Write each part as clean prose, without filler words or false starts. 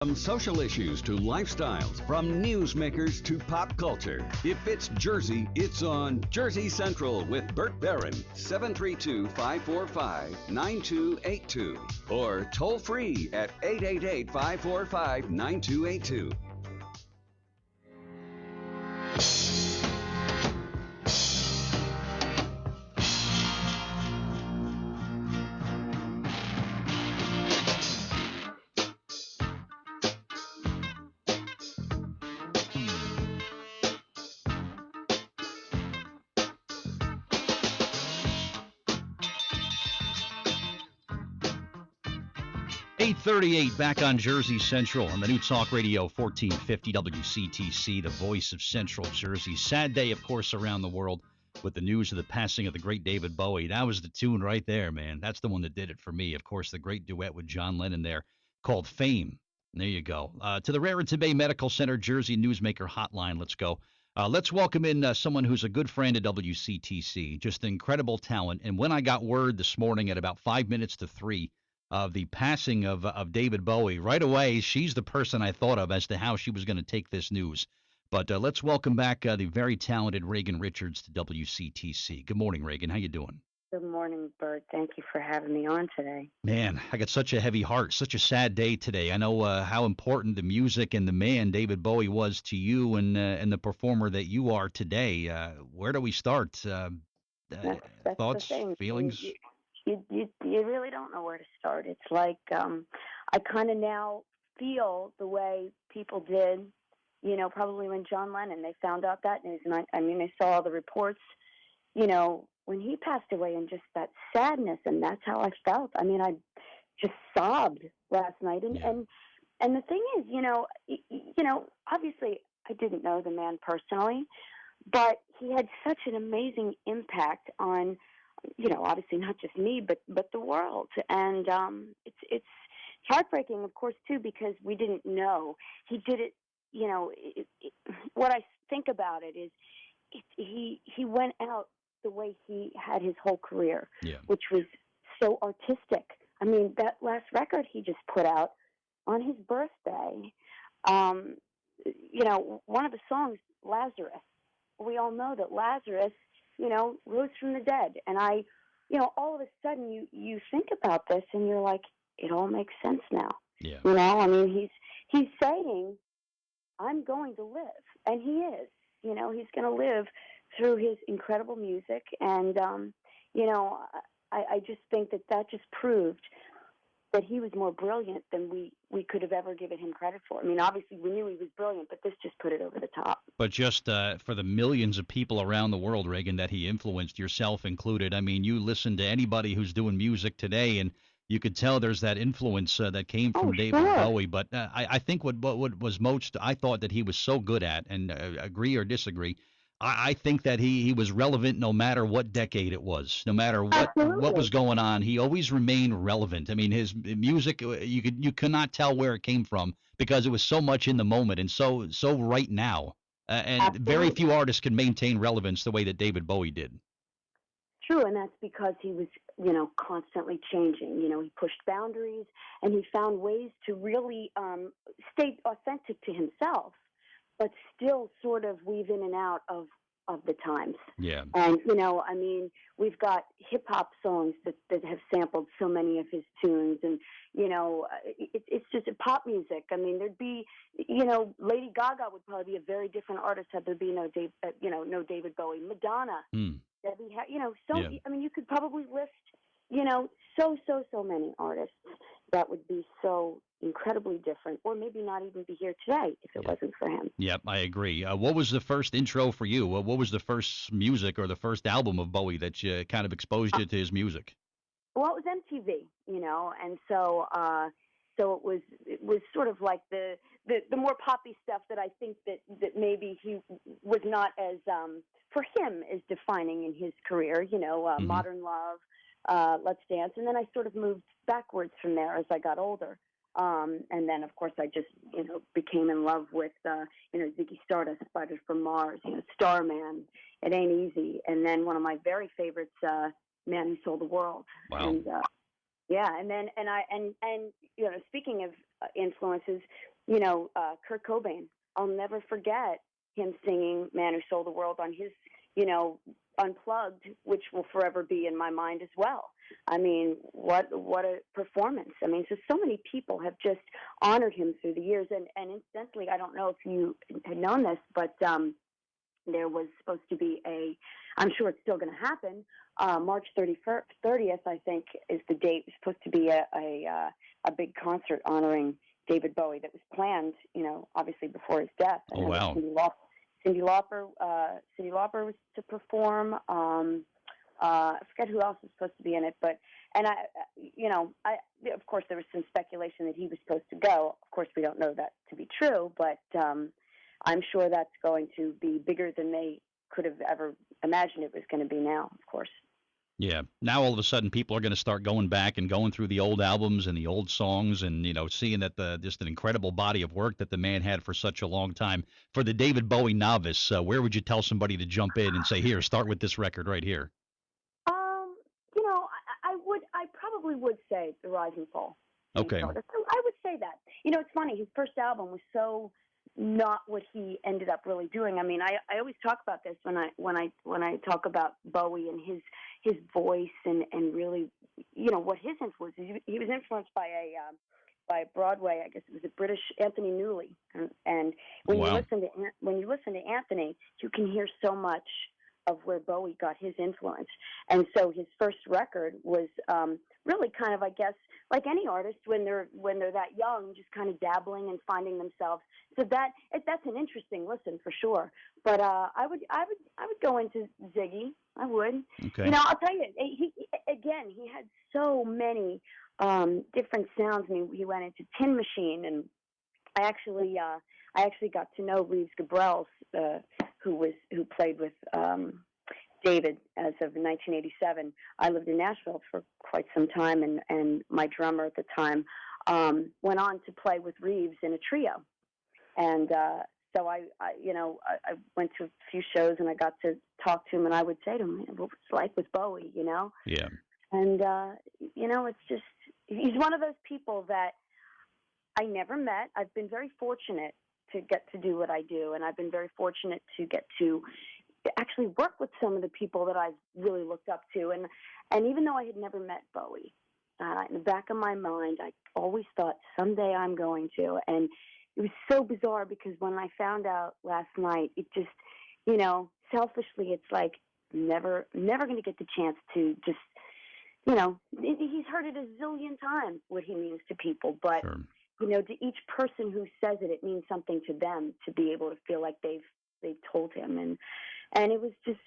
From social issues to lifestyles, from newsmakers to pop culture. If it's Jersey, it's on Jersey Central with Bert Barron, 732-545-9282. Or toll free at 888-545-9282. 8:38 back on Jersey Central on the new Talk Radio 1450 WCTC, the voice of Central Jersey. Sad day, of course, around the world with the news of the passing of the great David Bowie. That was the tune right there, man. That's the one that did it for me. Of course, the great duet with John Lennon there called Fame. There you go. To the Raritan Bay Medical Center Jersey Newsmaker Hotline, let's go. Let's welcome in someone who's a good friend of WCTC, just incredible talent. And when I got word this morning at about 5 minutes to 3 of the passing of David Bowie, right away, she's the person I thought of as to how she was going to take this news. But let's welcome back the very talented Reagan Richards to WCTC. Good morning, Reagan. How you doing? Good morning, Bert. Thank you for having me on today. Man, I got such a heavy heart, such a sad day today. I know how important the music and the man David Bowie was to you and the performer that you are today. Where do we start? That's Thoughts, the thing. feelings? You really don't know where to start. It's like I kind of now feel the way people did, probably when John Lennon, they found out that news. And I mean, they saw all the reports, when he passed away, and just that sadness. And that's how I felt. I mean, I just sobbed last night. And the thing is, obviously I didn't know the man personally, but he had such an amazing impact on, obviously not just me, but the world. And it's heartbreaking, of course, too, because we didn't know. He did it, what I think about it is he went out the way he had his whole career, which was so artistic. I mean, that last record he just put out on his birthday, one of the songs, Lazarus, we all know that Lazarus, rose from the dead. And all of a sudden you think about this and you're like, it all makes sense now. Yeah. I mean, he's saying, I'm going to live. And he is, he's going to live through his incredible music. And, I just think that just proved that he was more brilliant than we could have ever given him credit for. I mean, obviously we knew he was brilliant, but this just put it over the top. But just for the millions of people around the world, Reagan, that he influenced, yourself included, I mean, you listen to anybody who's doing music today, and you could tell there's that influence that came from David Bowie. But I think what was most, I thought that he was so good at, and agree or disagree, I think that he was relevant no matter what decade it was, no matter what was going on. He always remained relevant. I mean, his music, you cannot tell where it came from because it was so much in the moment and so right now. And very few artists can maintain relevance the way that David Bowie did. True, and that's because he was, constantly changing. He pushed boundaries, and he found ways to really stay authentic to himself, but still sort of weave in and out of the times. Yeah. And, I mean, we've got hip-hop songs that have sampled so many of his tunes, and, it's just pop music. I mean, there'd be, Lady Gaga would probably be a very different artist had there been no David Bowie. Madonna. Debbie, I mean, you could probably list, so many artists that would be so incredibly different, or maybe not even be here today if it wasn't for him. Yep, I agree. What was the first intro for you? What was the first music or the first album of Bowie that kind of exposed you to his music? Well, it was MTV, and so it was sort of like the more poppy stuff that I think that maybe he was not as for him as defining in his career. Modern Love, Let's Dance, and then I sort of moved backwards from there as I got older. And then, of course, I just, became in love with, Ziggy Stardust, Spiders from Mars, Starman, It Ain't Easy. And then one of my very favorites, Man Who Sold the World. Wow. And, and then, speaking of influences, Kurt Cobain. I'll never forget him singing "Man Who Sold the World" on his, Unplugged, which will forever be in my mind as well. I mean, what a performance! I mean, so many people have just honored him through the years, and incidentally, I don't know if you had known this, but there was supposed to be I'm sure it's still going to happen. March 30th, I think, is the date. It's supposed to be a big concert honoring David Bowie that was planned, obviously before his death. Oh, wow. Cyndi Lauper was to perform. I forget who else was supposed to be in it, of course, there was some speculation that he was supposed to go. Of course, we don't know that to be true, but I'm sure that's going to be bigger than they could have ever imagined it was going to be now, of course. Yeah. Now all of a sudden people are going to start going back and going through the old albums and the old songs and, seeing that just an incredible body of work that the man had for such a long time. For the David Bowie novice, where would you tell somebody to jump in and say, here, start with this record right here? I probably would say The Rise and Fall. Okay. I would say that. It's funny. His first album was so not what he ended up really doing. I mean, I always talk about this when I talk about Bowie and his voice and really, what his influence is. He was influenced by Broadway. I guess it was a British Anthony Newley. And when Wow. you listen to Anthony, you can hear so much of where Bowie got his influence. And so his first record was really kind of, I guess, like any artist when they're that young, just kind of dabbling and finding themselves. So that's an interesting listen for sure. But I would go into Ziggy. I would. Okay. I'll tell you, he had so many different sounds. I mean, he went into Tin Machine, and I actually got to know Reeves Gabrels, who played with David as of 1987. I lived in Nashville for quite some time, and my drummer at the time went on to play with Reeves in a trio. And so I went to a few shows, and I got to talk to him, and I would say to him, what it's like with Bowie, Yeah. And, it's just, he's one of those people that I never met. I've been very fortunate to get to do what I do, and I've been very fortunate to get to actually work with some of the people that I've really looked up to. And even though I had never met Bowie, in the back of my mind, I always thought someday I'm going to. And it was so bizarre because when I found out last night, it just, selfishly, it's like never going to get the chance to just, he's heard it a zillion times what he means to people, but Sure. To each person who says it, it means something to them to be able to feel like they've told him, and it was just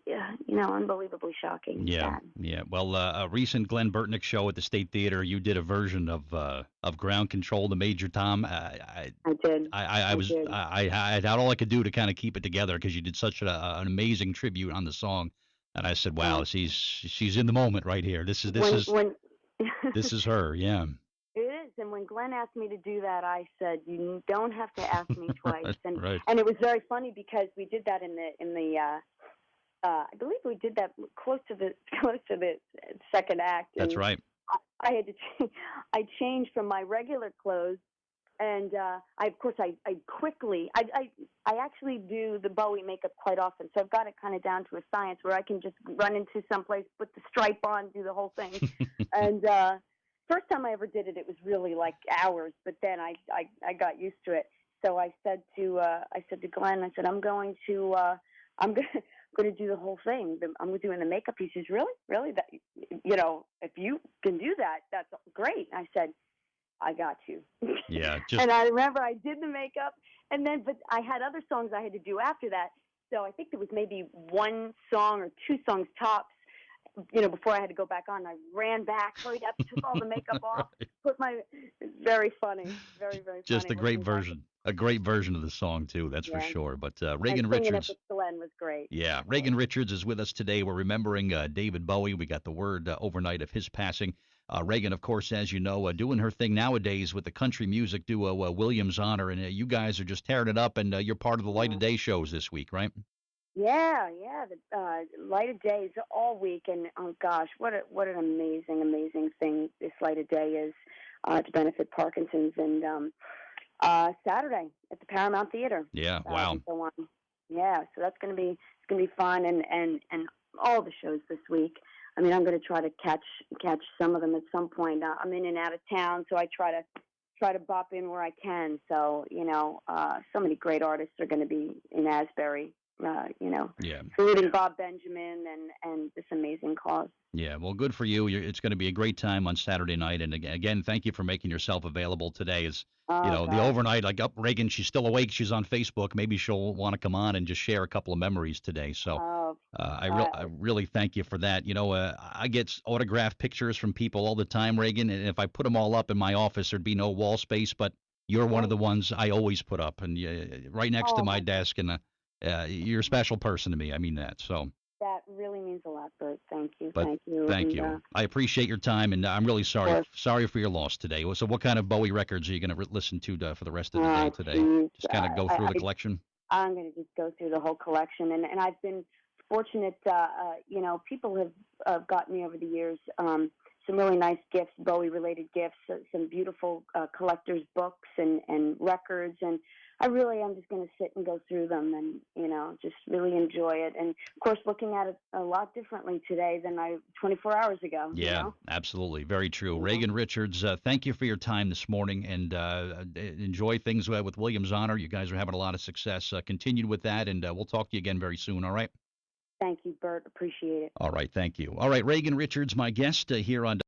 unbelievably shocking. Yeah, yeah. Well, a recent Glenn Burtnick show at the State Theater, you did a version of Ground Control to Major Tom. I did. I had all I could do to kind of keep it together because you did such an amazing tribute on the song, and I said, wow, she's in the moment right here. This is this is her. Yeah. It is, and when Glenn asked me to do that, I said, "You don't have to ask me twice." Right. And it was very funny because we did that in the I believe we did that close to the second act. That's right. I had to I changed from my regular clothes, and I quickly I actually do the Bowie makeup quite often, so I've got it kind of down to a science where I can just run into someplace, put the stripe on, do the whole thing, and. First time I ever did it, it was really like hours, but then I got used to it. So I said to Glenn, I said, I'm going to do the whole thing. I'm doing the makeup. He says, really, that, if you can do that, that's great. I said, I got you. Yeah. And I remember I did the makeup, but I had other songs I had to do after that. So I think there was maybe one song or two songs tops. Before I had to go back on, I ran back, hurried up, took all the makeup off, put my. Very funny, very very. Just funny a great version, of the song too. That's for sure. But Reagan Richards. It with Glenn was great. Yeah, Reagan Richards is with us today. We're remembering David Bowie. We got the word overnight of his passing. Reagan, of course, as you know, doing her thing nowadays with the country music duo Williams Honor, and you guys are just tearing it up. And you're part of the Light of Day shows this week, right? Yeah. The Light of Day is all week, and oh gosh, what an amazing thing this Light of Day is to benefit Parkinson's. And Saturday at the Paramount Theater. Yeah, wow. So yeah, so that's gonna be fun, and all the shows this week. I mean, I'm gonna try to catch some of them at some point. I'm in and out of town, so I try to bop in where I can. So so many great artists are going to be in Asbury. Yeah. Saluting Bob Benjamin and this amazing cause. Yeah, well, good for you. It's going to be a great time on Saturday night. And again, thank you for making yourself available today. Oh, The God. overnight, like up Reagan, she's still awake. She's on Facebook. Maybe she'll want to come on and just share a couple of memories today. So Oh, I really thank you for that. I get autographed pictures from people all the time, Reagan, and if I put them all up in my office, there'd be no wall space. But you're one of the ones I always put up, and right next to oh my my, desk. And you're a special person to me. I mean that. So. that really means a lot, Bert. Thank you, But thank you. thank And, you. I appreciate your time, and I'm really sorry for your loss today. So, what kind of Bowie records are you going to listen to for the rest of the day today? geez, Just kind of go through the collection. I'm going to just go through the whole collection, and I've been fortunate. People have gotten me over the years some really nice gifts, Bowie-related gifts, some beautiful collectors' books and records, and I'm just going to sit and go through them and just really enjoy it. And of course, looking at it a lot differently today than 24 hours ago. Yeah, absolutely, very true. You know? Reagan Richards, thank you for your time this morning, and enjoy things with Williams Honor. You guys are having a lot of success. Continue with that, and we'll talk to you again very soon. All right. Thank you, Bert. Appreciate it. All right, thank you. All right, Reagan Richards, my guest here on